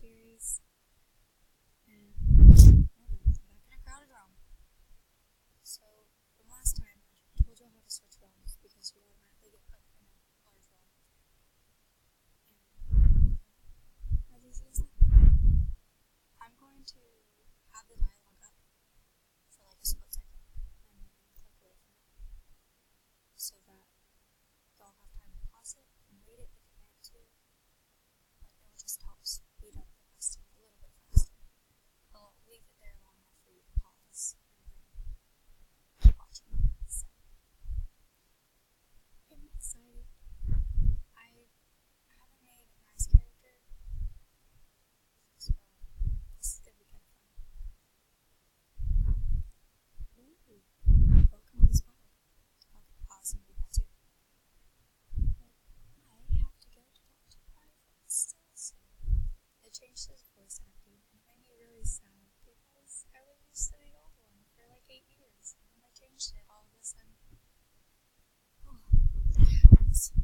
series, and I don't know, back in a crowded realm. So, from last time, I told you how to switch realms because you automatically get put in a large realm. And as easy as that. I'm going to have the dialogue up for like a split second, and then click away from it, so that you'll have time to pause it and read it if you want to, but it will just help speed up the questing a little bit faster. I'll leave it there long enough for you to pause and then keep watching. So, I'm excited. I haven't made a nice character, so this is gonna be kind of fun. Ooh, welcome to the spotlight. I'll pause and read that too. I have to go to talk to my friend still soon. They changed his voice acting, and it made me really sad because I was used to the old one for like 8 years, and when they changed it, all of a sudden, oh, that happens.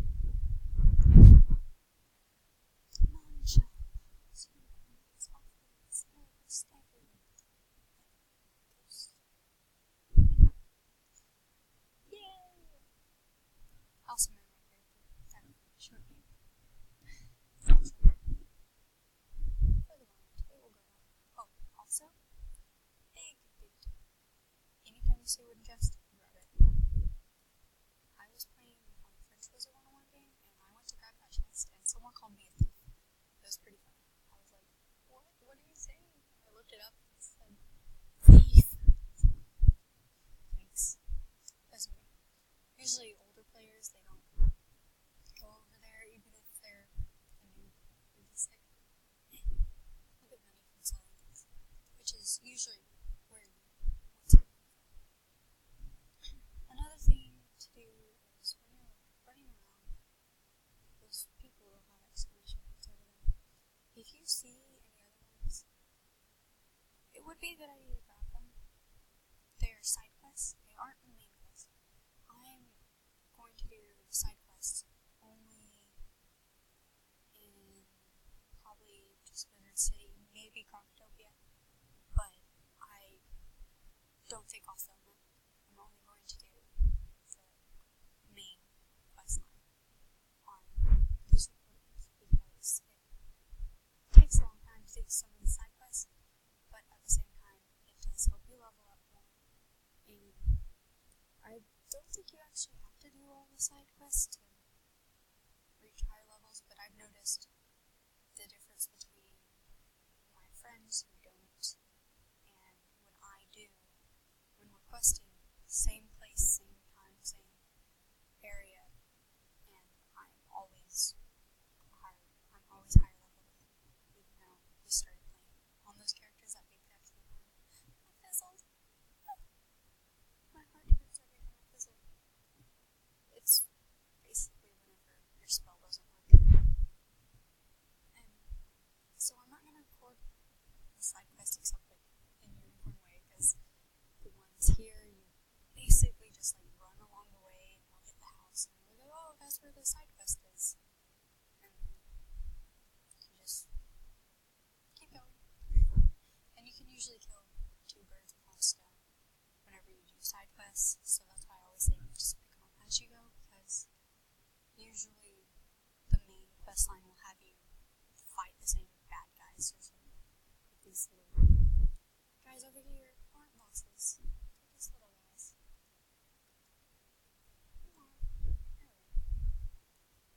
Nonchalant, unicorns always overstay. Ghost. Yay! Also, my character, kind of short name. For the moment, it will grow up. Oh, also, big tip. Anytime you see wooden chest, grab it. I was playing French Wizard 101 game, and I went to grab that chest, and someone called me a thief. It was pretty funny. I was like, what? What are you saying? I looked it up, and it said, thief. Thanks. That's me. Usually older players, they don't go over there, even if they're a noob. They're just like, I'll get money from selling things, which is usually where you want to get money from. Another thing to do is when you're running around, those people will have exclamation points over them. If you see any other ones, it would be a good idea to grab them. They're side quests. They aren't the main quest. I'm going to do the side quests only in probably just Wizard City, maybe Crocodopia, but I don't think I'll film them. I'm only going to do the main quest line on these recordings because it takes a long time to do some of the side quests, but at the same time, it does help you level up more. And I don't think you actually have to do all the side quests to reach higher levels, but I've noticed the difference between my friends who don't and when I do. When we're questing, same place, same time, same area, and I'm always higher level than him, even though we started playing on those characters that we picked from the farm. I fizzled. My heart hurts every time I fizzle. It's basically whenever your spell doesn't work. And so I'm not going to record the side quest except like in Unicorn Way, because the ones here, you basically just like run along the way and you'll hit the house and you'll go, oh, that's where the side quest is. And then you just keep going. And you can usually kill 2 birds with 1 stone whenever you do side quests, so that's why I always say just pick them up as you go, because usually the main quest line will have you fight the same bad guys or something. Like these little guys over here aren't bosses, they're just little guys.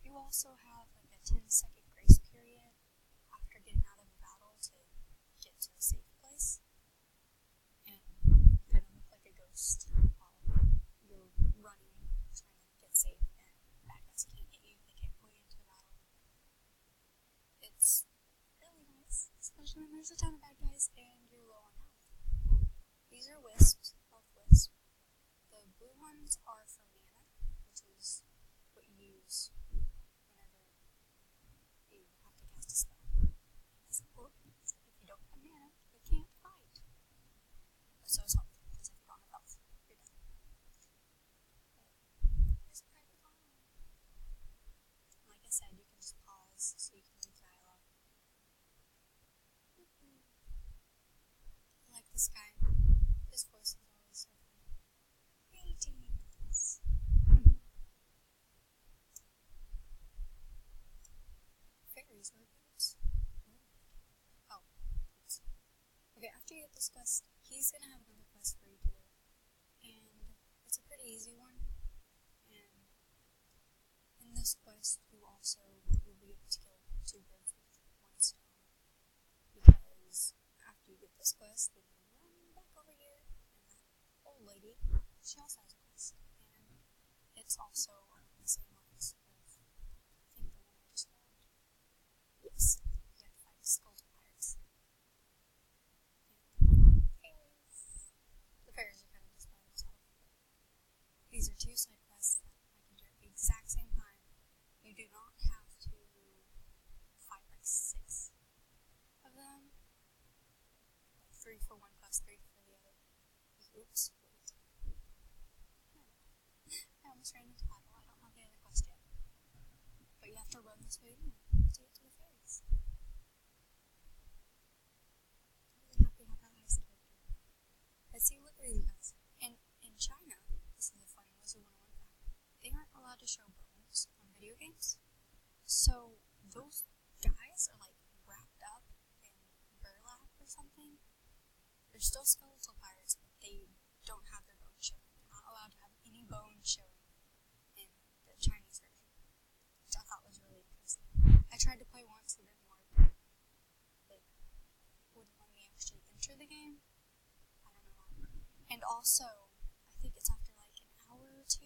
You also have like a 10-second grace period after getting out of a battle to get to a safe place, and kind of look like a ghost while you're running, trying to get safe, and bad guys can't get you, they can't pull you into the battle. It's really nice, especially when there's a ton of bad guys and you're low on health. These are wisps, health wisps. The blue ones are for mana, which is what you use whenever you have to cast a spell. It's important. If you don't have mana, you can't fight. But so is health, because if you don't have health, you're dead. There's a private line. Like I said, you can just pause so you can read dialogue. sword boots? Oh. Oops. Okay, after you get this quest, he's gonna have another quest for you to do. And it's a pretty easy one. And in this quest, you also will be able to kill 2 birds with 1 stone. Because after you get this quest, then you run back over here, and that old lady, she also has a quest. And it's also along the same lines of, I think, the one I just grabbed. Yes, you have to fight skeleton pirates. And fairies. The fairies are kind of just by themselves. These are 2 side quests that I can do at the exact same time. You do not have to fight like 6 of them. Like 3 for one quest, 3 for the other. Oops, wait. I almost ran into battle. I don't have the other quest yet. But you have to run this way anyway to get to the fairies. I'm really happy how that ice character. Let's see, look at these guys. In China, this is a funny Wizard 101 fact, they aren't allowed to show bones on video games. So those guys are like wrapped up in burlap or something. They're still skeletal pirates, but they don't have their bones showing. They're not allowed to have any bones showing in the Chinese version, which I thought was really interesting. I tried to play once, it didn't work. It wouldn't let me actually enter the game. I don't know why. And also, I think it's after like an hour or 2,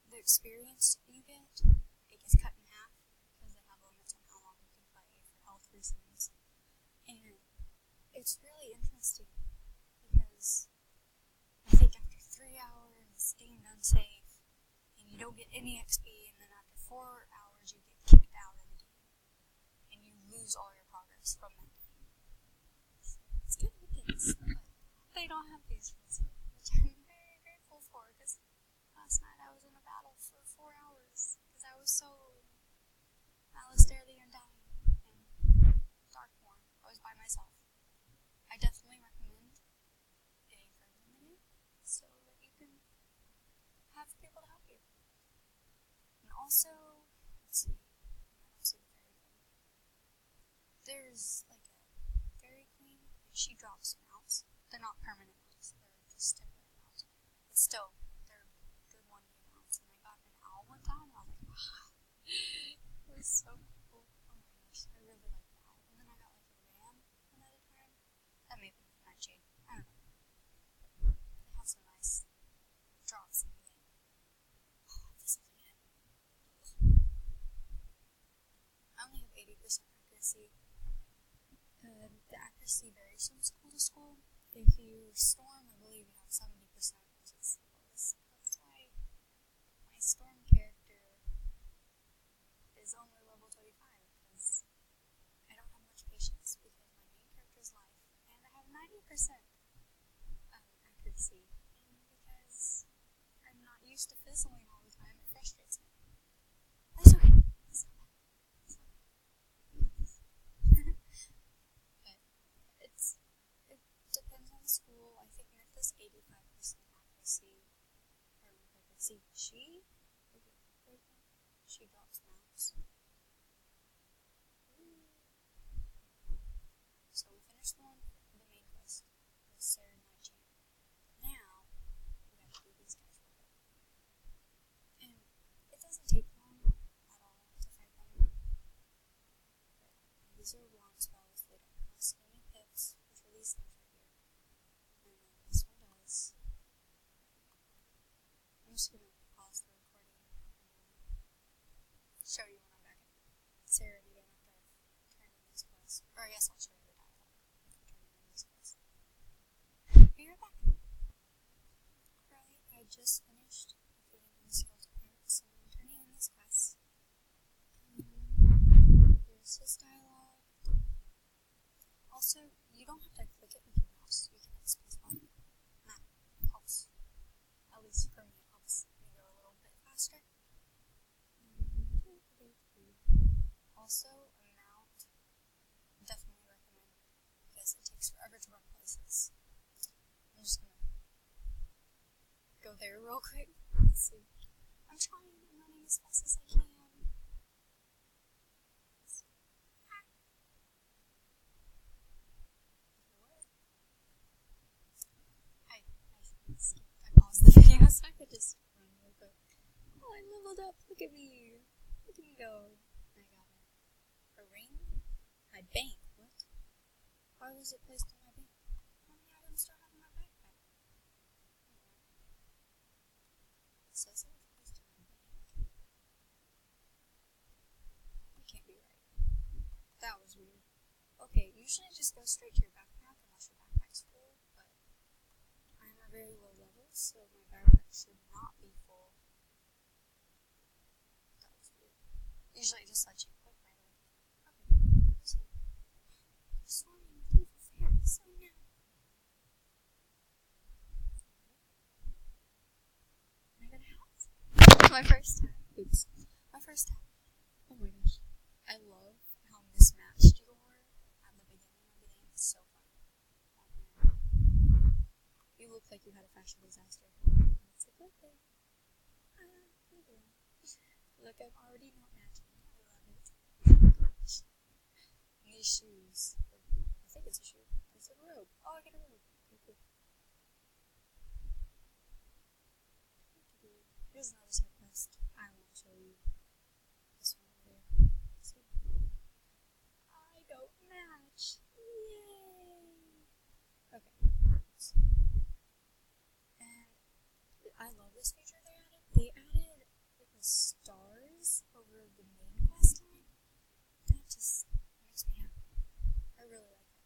the experience you get, it gets cut in half, because they have limits on how long you can play for health reasons. And it's really interesting, because I think after 3 hours, it's deemed unsafe, and you don't get any XP, and then after 4 hours, you get kicked out of the game, and you lose all your progress from that game. So it's good with this, but they don't have these rules here, which I'm very grateful for, because last night I was in a battle for 4 hours, because I was soloing Alistair the Undying and Darkmoor. I was by myself. I definitely recommend getting further in the game, so that you can have people to help you. And also, let's see, I don't see the fairy thing. There's like a fairy queen, and she drops mounts. They're not permanent mounts, they're just temporary mounts. But still, they're good 1-day mounts. And I got an owl one time, and I was like, wow. It was so cool. Oh my gosh, I really like the owl. And then I got like a ram another time. That may have been for Nightshade. I don't know. But they have some nice drops in the game. Oh, this is it. I only have 80% accuracy. The accuracy varies from school to school. If you storm, I believe you have 70%, which is the lowest. That's why my storm character is only level 25, because I don't have much patience, because my main character is life, and I have 90% accuracy, and because I'm not used to fizzling all the time, it frustrates me. That's okay. It's not bad. It's not bad. But it depends on the school. I think Myth is 85% accuracy, or accuracy. She drops mounts. So we finished the main quest with Sarah Nightshade. Now, we gotta do these guys real quick. And it doesn't take long at all to fight them. But these are long spells, they don't cost any pips, which are these things right here. And then this one does. I'm just gonna pause the recording and show you when I'm back at Sarah again after I've turned in these quests. Or I guess I'll show you the dialogue after turning in these quests. Be right back. Alright, I just finished defeating the skeleton pirates, and I'm turning in this quest. Here's his dialogue. Also, you don't have to click it with your mouse, you can hit spacebar. That helps. At least for me, it helps me go a little bit faster. Also, a mount, definitely recommend, because it takes forever to run places. I'm just gonna go there real quick. Let's see. I'm running as fast as I can. Look at me. Look at me go. I got it. A ring? My bank. What? Why was it placed in my bank? How many items do I have in my backpack? It says it was placed in my bank. That can't be right. That was weird. Okay, usually just go straight to your backpack unless your backpack's full, but I'm a very low level, so my backpack should not be full. That was weird. Usually it just lets you click right away. Okay, so swarming with evil fairies, oh no. I got a house. My first time. Oops. My first time. Oh my gosh. I love how mismatched you are at the beginning of the game. It's so funny. You look like you had a fashion disaster. It's like, okay. Look, I'm already not matching. I love it. These shoes. I think it's a shoe. It's a robe. Oh, I get a robe. Okay, cool. Here's another side quest. I won't show you. This one over there. See? I don't match. Yay! Okay. And I love this feature they added. They added the stars over the main quest line. That just makes me happy. I really like that.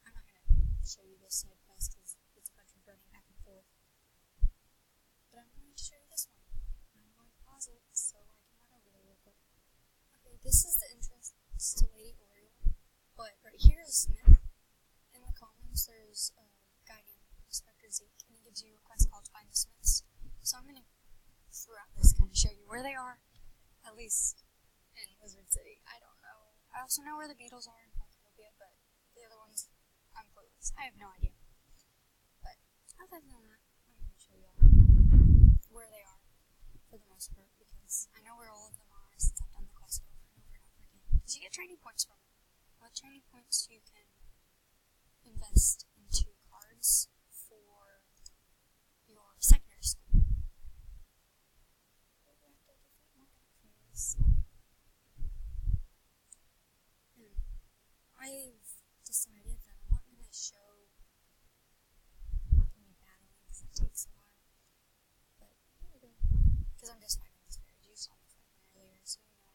I'm not gonna show you this side quest because it's a bunch of running back and forth. But I'm going to show you this one. I'm going to pause it so I can run over there real quick. Okay, this is the entrance to Lady Oriole. But right here is Smith. In the comments, there's a guy named Inspector Zeke, and he gives you a quest called Find the Smiths. So I'm going to, throughout this, kind of show you where they are, at least in Wizard City. I don't know. I also know where the Beatles are in Parkitopia, but the other ones, I'm clueless. I have no idea. But other than that, I'm going to show y'all where they are, for the most part, because I know where all of them are since I've done the quest over and over and over again. Because you get training points from it. What training points you can invest into cards for your secondary school. We have to defeat more dark fairies. And I've decided that I'm not going to show me battling because that takes a while. But here we go. Because I'm just fighting these fairies. You saw me fight them earlier, so you know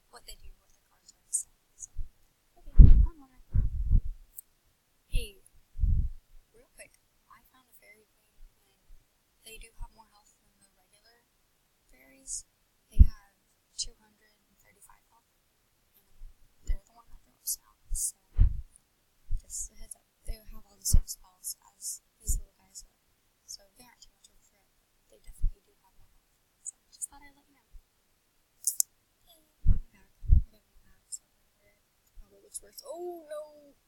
what they do, what their cards are and stuff. So, okay, I'm on it. Hey, real quick, I found a fairy queen, and they do have more health than the regular fairies. They have 235 health, and they're the one that throws out. So, just a heads up, they have all the same spells as these little guys do. So they aren't too much of a threat, but they definitely do have more health. So just thought I'd let you know. Hey, I'm back. I got my hat stuck everywhere. Probably looks worse. Oh no!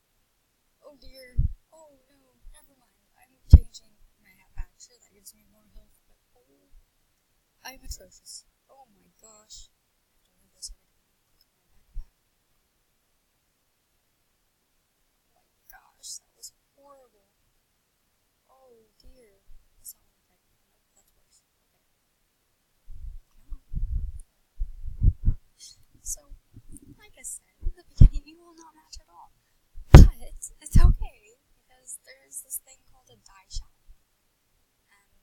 Oh dear. Oh no. Never mind. I'm changing my hat back. Sure, that gives me more health, but oh, I'm atrocious. Oh my gosh. I have to move this every time I click on my backpack. Oh my gosh, that was horrible. Oh dear. Is that one okay? Nope, that's worse. Okay. Come on. So, like I said in the beginning, you will not match at all. But it's okay, because there's this thing called a die shop. And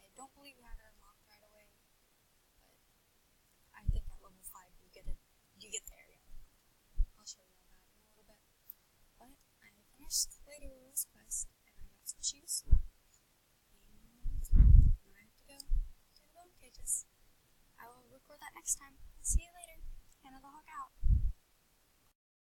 I don't believe you have it unlocked right away, but I think at level 5 you get the area unlocked. I'll show you all that in a little bit. But I finished Lady Oriole quest, and I got some shoes. And now I have to go to the bone cages. I will record that next time. See you later. Hannah the Hawk out.